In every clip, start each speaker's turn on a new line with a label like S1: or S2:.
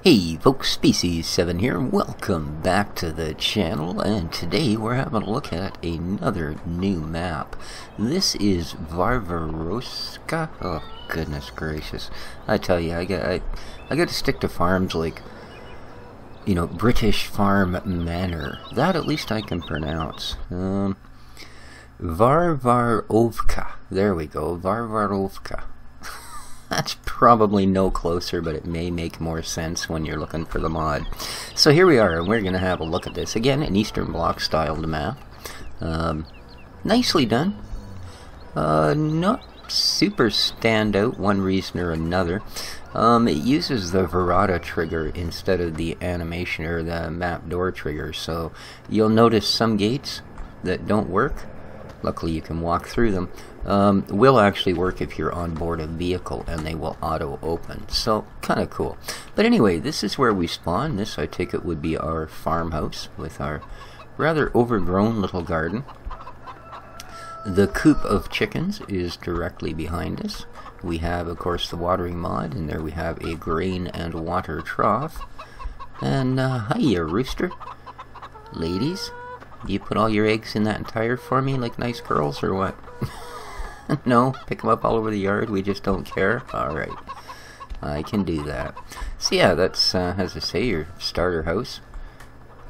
S1: Hey folks, Species 7 here, welcome back to the channel, and today we're having a look at another new map. This is Varvarovka. Oh goodness gracious, I tell you, I got to stick to farms like, you know, British Farm Manor. That at least I can pronounce. Varvarovka, there we go, Varvarovka. That's probably no closer, but it may make more sense when you're looking for the mod. So here we are, and we're going to have a look at this. Again, an Eastern Bloc styled map. Nicely done. Not super standout, one reason or another. It uses the Varvarova trigger instead of the animation or the map door trigger. So you'll notice some gates that don't work. Luckily you can walk through them. Will actually work if you're on board a vehicle, and they will auto open, so kind of cool. But anyway, this is where we spawn. This, I take it, would be our farmhouse with our rather overgrown little garden. The coop of chickens is directly behind us. We have, of course, the watering mod, and there we have a grain and water trough. And hiya, rooster. Ladies, do you put all your eggs in that entire for me like nice girls, or what? No? Pick them up all over the yard? We just don't care? Alright. I can do that. So yeah, that's, as I say, your starter house.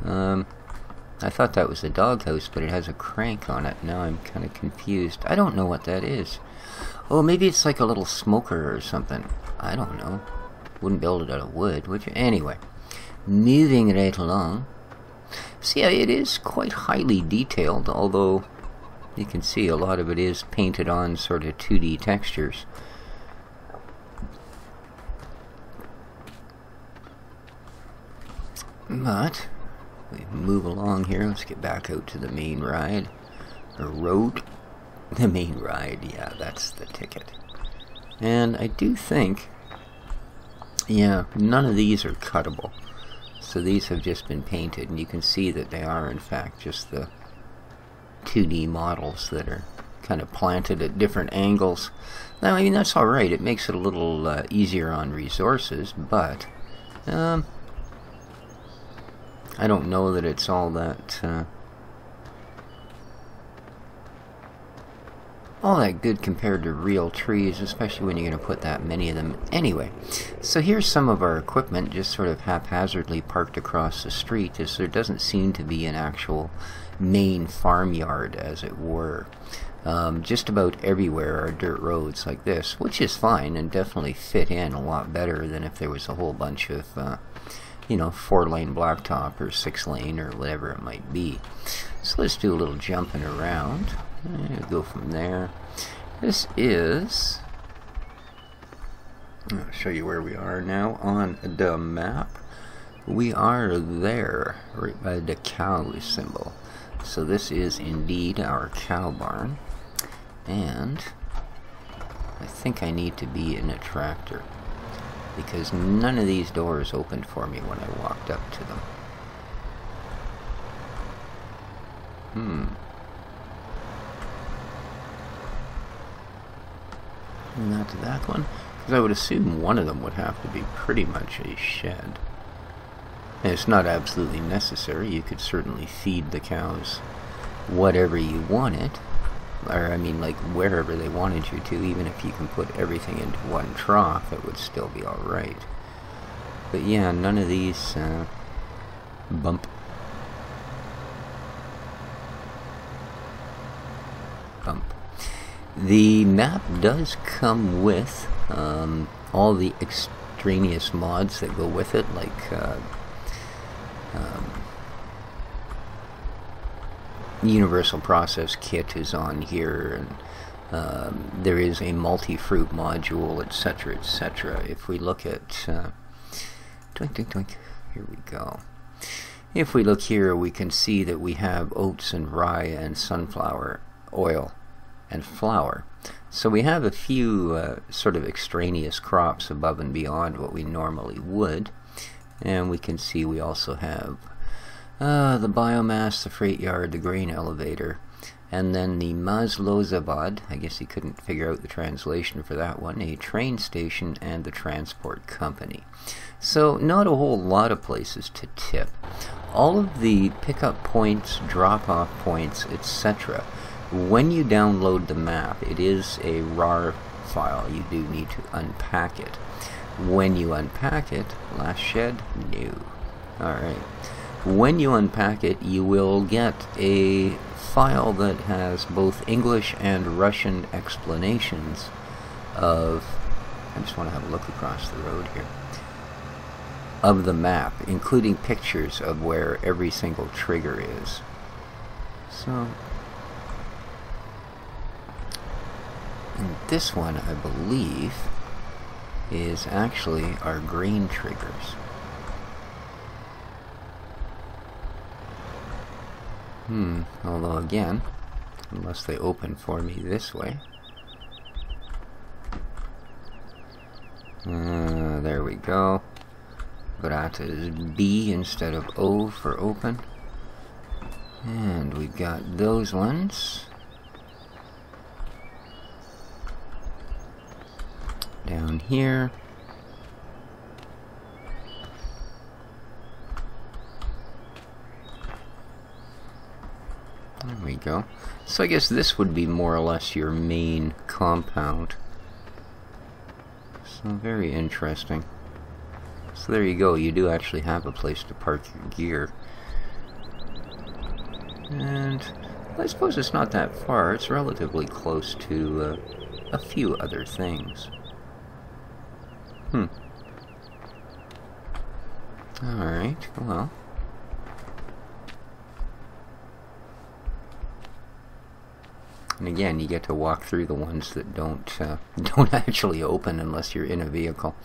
S1: I thought that was a dog house, but it has a crank on it. Now I'm kind of confused. I don't know what that is. Oh, maybe it's like a little smoker or something. I don't know. Wouldn't build it out of wood, would you? Anyway, moving right along. So yeah, it is quite highly detailed, although you can see a lot of it is painted on sort of 2D textures. But we move along here. Let's get back out to the main ride. Or road. The main ride, yeah, that's the ticket. And I do think, yeah, none of these are cuttable. So these have just been painted, and you can see that they are in fact just the 2D models that are kind of planted at different angles. Now, I mean, that's alright. It makes it a little easier on resources, but I don't know that it's all that good compared to real trees, especially when you're going to put that many of them. Anyway, so here's some of our equipment just sort of haphazardly parked across the street, as there doesn't seem to be an actual main farmyard, as it were. Just about everywhere are dirt roads like this, which is fine and definitely fit in a lot better than if there was a whole bunch of you know, 4-lane blacktop or 6-lane or whatever it might be. So let's do a little jumping around. Go from there. This is, I'll show you where we are now on the map. We are there, right by the cow symbol. So this is indeed our cow barn, and I think I need to be in a tractor, because none of these doors opened for me when I walked up to them. Not that one, because I would assume one of them would have to be pretty much a shed. And it's not absolutely necessary. You could certainly feed the cows whatever you wanted, or I mean, like wherever they wanted you to. Even if you can put everything into one trough, it would still be alright. But yeah, none of these bump. The map does come with all the extraneous mods that go with it, like Universal Process Kit is on here, and there is a multi-fruit module, etc., etc. If we look at twink, twink, twink, here we go. If we look here, we can see that we have oats and rye and sunflower oil and flour. So we have a few sort of extraneous crops above and beyond what we normally would. And we can see we also have the biomass, the freight yard, the grain elevator, And then the Mazlozavad, I guess he couldn't figure out the translation for that one, a train station and the transport company. So not a whole lot of places to tip. All of the pickup points, drop-off points, etc., when you download the map, it is a RAR file. You do need to unpack it. When you unpack it, last shed? No. Alright. When you unpack it, you will get a file that has both English and Russian explanations of, I just want to have a look across the road here, of the map, including pictures of where every single trigger is. So, and this one, I believe, is actually our green triggers. Although again, unless they open for me this way. There we go. That is B instead of O for open. And we've got those ones. Down here. There we go. So I guess this would be more or less your main compound. So very interesting. So there you go, you do actually have a place to park your gear. And I suppose it's not that far, it's relatively close to a few other things. Alright, well. And again, you get to walk through the ones that don't actually open unless you're in a vehicle.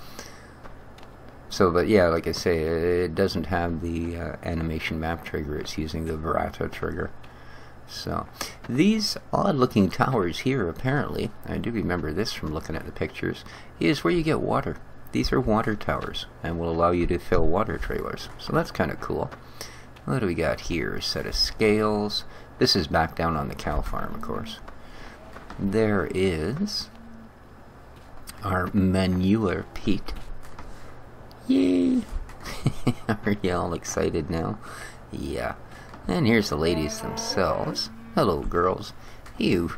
S1: So, but yeah, like I say, it doesn't have the animation map trigger. It's using the Varvarova trigger. So, these odd-looking towers here, apparently, I do remember this from looking at the pictures, is where you get water. These are water towers, and will allow you to fill water trailers. So that's kind of cool. What do we got here? A set of scales. This is back down on the cow farm, of course. There is our manure pit. Yay! Are you all excited now? Yeah. And here's the ladies themselves. Hello, girls. Ew.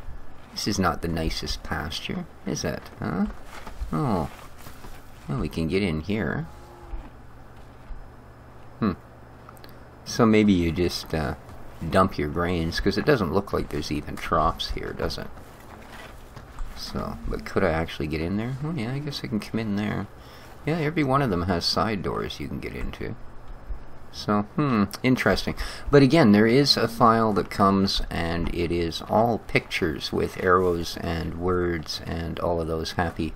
S1: This is not the nicest pasture, is it? Huh? Oh. Well, we can get in here. So maybe you just dump your grains, because it doesn't look like there's even troughs here, does it? So, but could I actually get in there? Oh yeah, I guess I can come in there. Yeah, every one of them has side doors you can get into. So, interesting. But again, there is a file that comes, and it is all pictures with arrows and words and all of those happy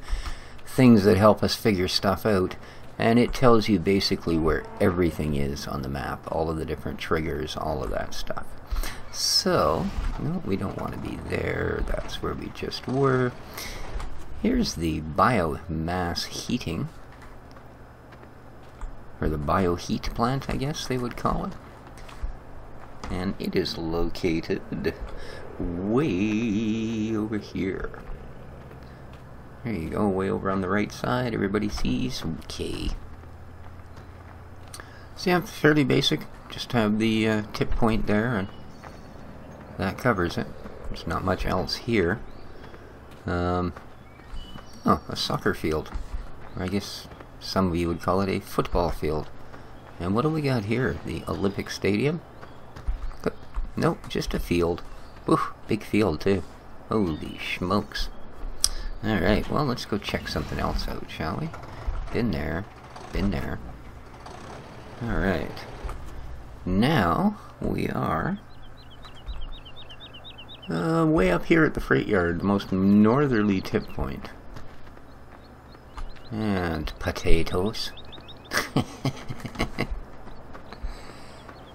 S1: things that help us figure stuff out. And it tells you basically where everything is on the map, all of the different triggers, all of that stuff. So, no, we don't want to be there. That's where we just were. Here's the biomass heating. Or the Bioheat plant, I guess they would call it. And it is located way over here. There you go, way over on the right side. Everybody sees. Okay. So yeah, fairly basic. Just have the tip point there, and that covers it. There's not much else here. Oh, a soccer field. Or I guess some of you would call it a football field. And what do we got here? The Olympic Stadium? Nope, just a field. Ooh, big field too. Holy smokes. Alright, well, let's go check something else out, shall we? Been there. Been there. Alright. Now, we are way up here at the freight yard, the most northerly tip point. And potatoes.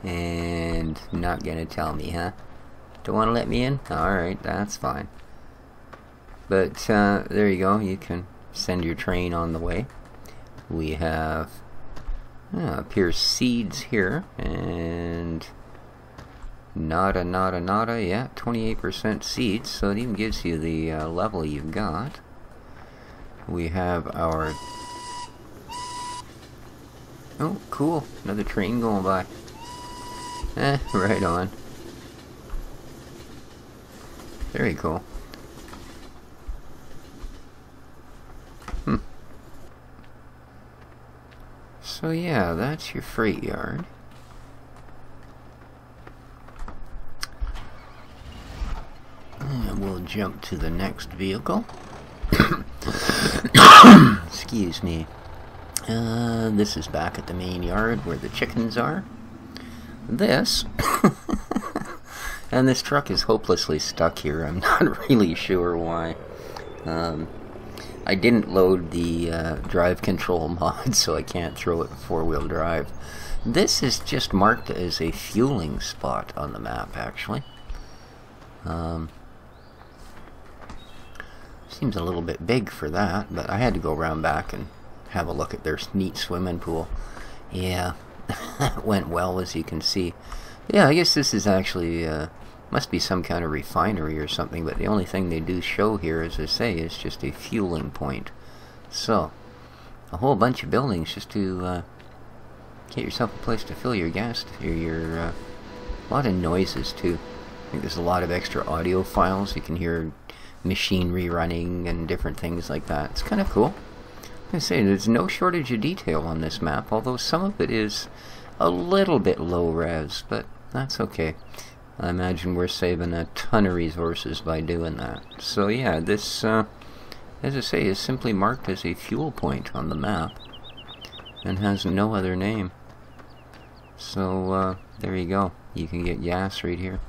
S1: And not gonna tell me, huh? Don't want to let me in? Alright, that's fine. But there you go, you can send your train on the way. We have appears seeds here, and Nada, nada, nada. Yeah, 28% seeds, so it even gives you the level you've got. We have our... Oh, cool. Another train going by. Right on. Very cool. So yeah, that's your freight yard. And we'll jump to the next vehicle. Excuse me. This is back at the main yard where the chickens are. This... and this truck is hopelessly stuck here. I'm not really sure why. I didn't load the drive control mod, so I can't throw it four-wheel drive. This is just marked as a fueling spot on the map, actually. Seems a little bit big for that, but I had to go around back and have a look at their neat swimming pool. Yeah, that went well, as you can see. Yeah, I guess this is actually... must be some kind of refinery or something, but the only thing they do show here, as I say, is just a fueling point. So, a whole bunch of buildings just to get yourself a place to fill your gas, a lot of noises too. I think there's a lot of extra audio files. You can hear machinery running and different things like that. It's kind of cool. Like I say, there's no shortage of detail on this map, although some of it is a little bit low res, but that's okay. I imagine we're saving a ton of resources by doing that. So yeah, this, as I say, is simply marked as a fuel point on the map and has no other name. So there you go. You can get gas right here.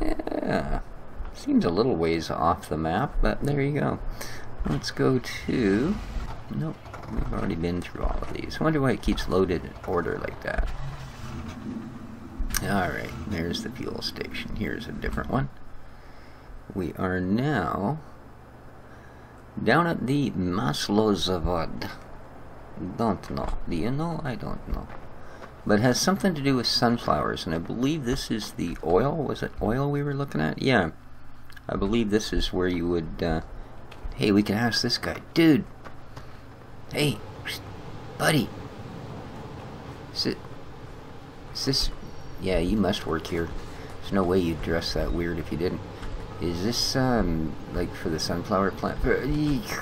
S1: Yeah, seems a little ways off the map, but there you go. Let's go to... Nope, we've already been through all of these. I wonder why it keeps loaded in order like that. Alright, there's the fuel station. Here's a different one. We are now down at the Maslow Zavod. Don't know. Do you know? I don't know. But it has something to do with sunflowers, and I believe this is the oil. Was it oil we were looking at? Yeah. I believe this is where you would... hey, we can ask this guy. Dude! Hey! Buddy! Is this... Yeah, you must work here. There's no way you'd dress that weird if you didn't. Is this, like for the sunflower plant?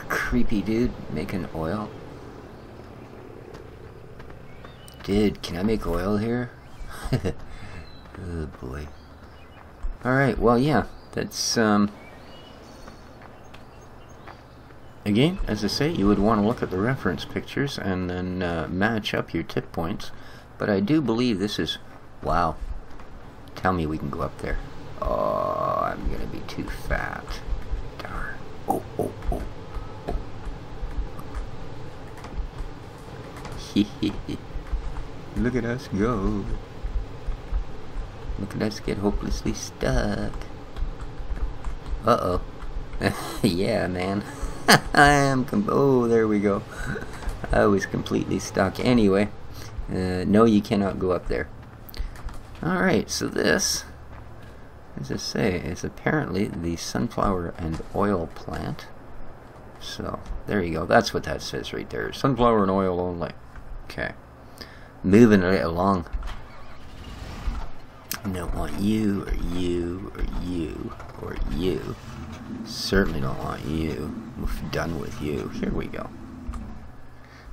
S1: Creepy dude, making oil. Dude, can I make oil here? Oh boy. Alright, well yeah, that's, again, as I say, you would want to look at the reference pictures and then match up your tip points. But I do believe this is... Wow. Tell me we can go up there. Oh, I'm gonna be too fat. Darn. Oh, oh, oh. Oh. Look at us go. Look at us get hopelessly stuck. Uh-oh. Yeah, man. I am... oh, there we go. I was completely stuck. Anyway, no, you cannot go up there. Alright, so this, as I say, is apparently the sunflower and oil plant. So, there you go. That's what that says right there. Sunflower and oil only. Okay. Moving right along. I don't want you, or you, or you, or you. Certainly don't want you. We're done with you. Here we go.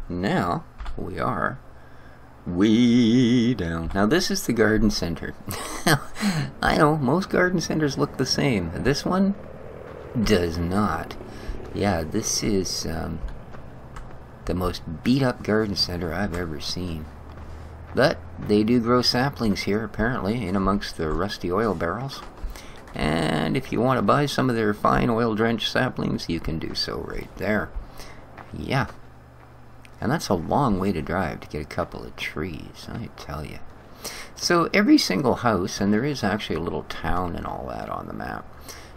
S1: Now, we are... way down. Now this is the garden center. I know, most garden centers look the same. This one does not. Yeah, this is the most beat up garden center I've ever seen. But they do grow saplings here, apparently, in amongst the rusty oil barrels. And if you want to buy some of their fine oil-drenched saplings, you can do so right there. Yeah. And that's a long way to drive to get a couple of trees, I tell you. So every single house, and there is actually a little town and all that on the map,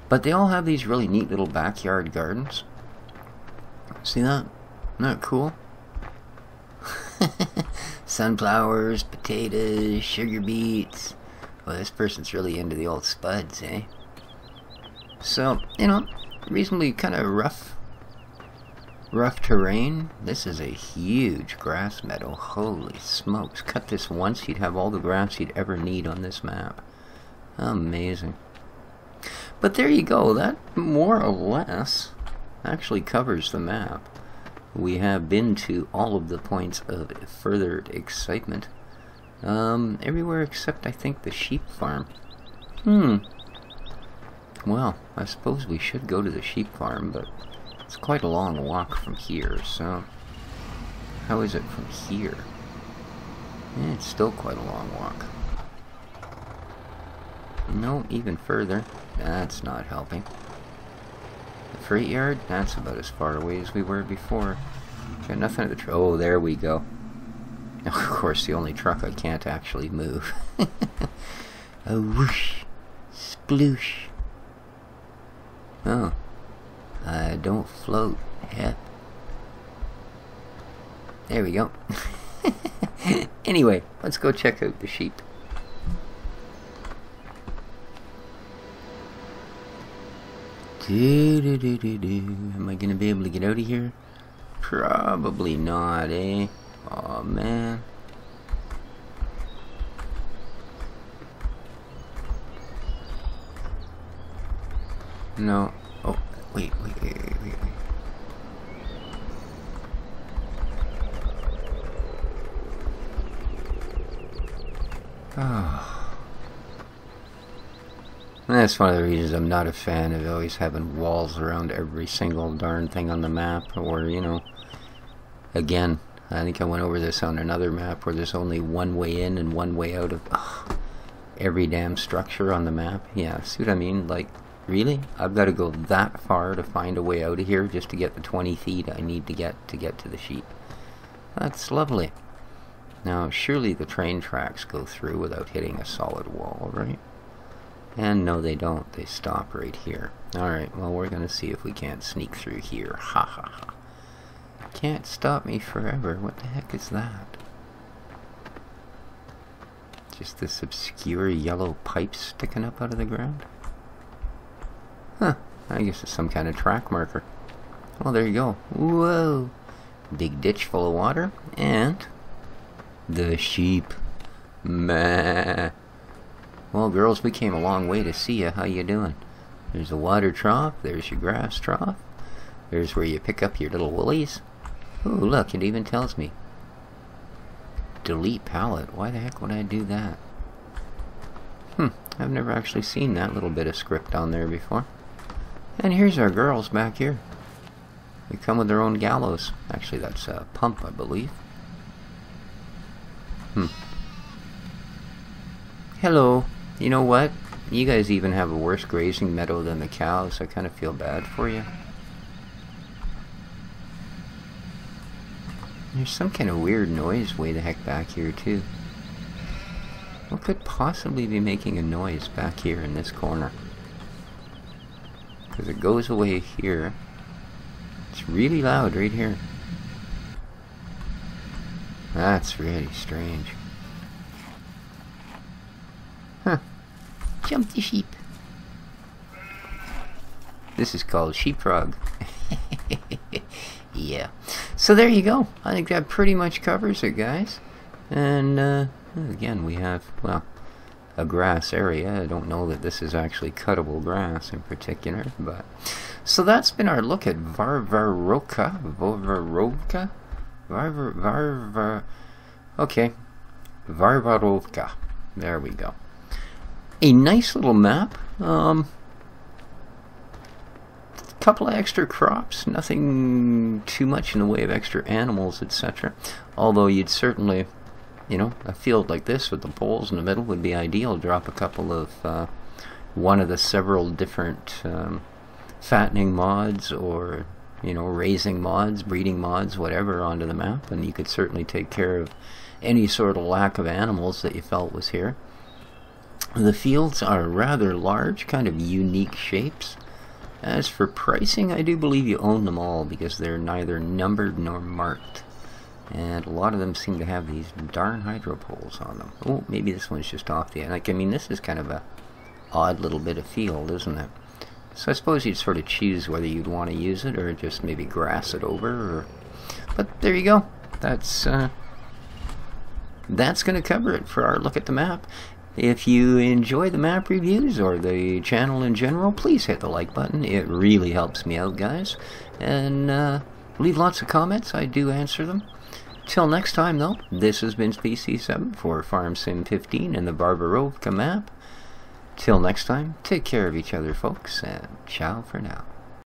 S1: but they all have these really neat little backyard gardens. See that? Isn't that cool? Sunflowers, potatoes, sugar beets. Well, this person's really into the old spuds, eh? So, you know, reasonably kind of rough terrain. This is a huge grass meadow. Holy smokes. Cut this once, you'd have all the grass you'd ever need on this map. Amazing. But there you go. That more or less actually covers the map. We have been to all of the points of further excitement. Everywhere except, I think, the sheep farm. Well, I suppose we should go to the sheep farm, but it's quite a long walk from here, so... How is it from here? It's still quite a long walk. No, even further. That's not helping. The freight yard? That's about as far away as we were before. Got nothing at the oh, there we go. Of course, the only truck I can't actually move. A whoosh. Sploosh. Oh. I don't float. Yep. There we go. Anyway, let's go check out the sheep. Am I gonna be able to get out of here? Probably not, eh? Aw, man. No. Oh, wait. Oh. That's one of the reasons I'm not a fan of always having walls around every single darn thing on the map, or, you know, again, I think I went over this on another map where there's only one way in and one way out of every damn structure on the map. Yeah, see what I mean? Like, really? I've got to go that far to find a way out of here just to get the 20 feet I need to get to the sheep. That's lovely. Now, surely the train tracks go through without hitting a solid wall, right? And no, they don't. They stop right here. Alright, well, we're going to see if we can't sneak through here. Ha ha ha. Can't stop me forever. What the heck is that? Just this obscure yellow pipe sticking up out of the ground? Huh. I guess it's some kind of track marker. Well, there you go. Whoa. Big ditch full of water. And the sheep. Meh. Well, girls, we came a long way to see you. How you doing? There's a water trough. There's your grass trough. There's where you pick up your little woolies. Oh, look, it even tells me. Delete palette. Why the heck would I do that? I've never actually seen that little bit of script on there before. And here's our girls back here. They come with their own gallows. Actually, that's a pump, I believe. Hello. You know what? You guys even have a worse grazing meadow than the cows. I kind of feel bad for you. There's some kind of weird noise way the heck back here, too. What could possibly be making a noise back here in this corner? Because it goes away here. It's really loud right here. That's really strange. Huh. Jump the sheep. This is called sheepfrog. Yeah. So there you go. I think that pretty much covers it, guys. And again, we have, well, a grass area. I don't know that this is actually cuttable grass in particular, but so that's been our look at Varvarovka. Okay, Varvarovka. There we go. A nice little map. Couple of extra crops, nothing too much in the way of extra animals, etc. Although you'd certainly, you know, a field like this with the poles in the middle would be ideal. Drop a couple of one of the several different fattening mods, or, you know, raising mods, breeding mods, whatever, onto the map, and you could certainly take care of any sort of lack of animals that you felt was here. The fields are rather large, kind of unique shapes. As for pricing, I do believe you own them all because they're neither numbered nor marked. And a lot of them seem to have these darn hydro poles on them. Oh, maybe this one's just off the end. Like, I mean, this is kind of a odd little bit of field, isn't it? So I suppose you'd sort of choose whether you'd want to use it or just maybe grass it over. Or... But there you go. That's going to cover it for our look at the map. If you enjoy the map reviews or the channel in general, please hit the like button. It really helps me out, guys. And leave lots of comments. I do answer them. Till next time, though, this has been Species7 for Farm Sim 15 and the Varvarovka map. Till next time, take care of each other, folks, and ciao for now.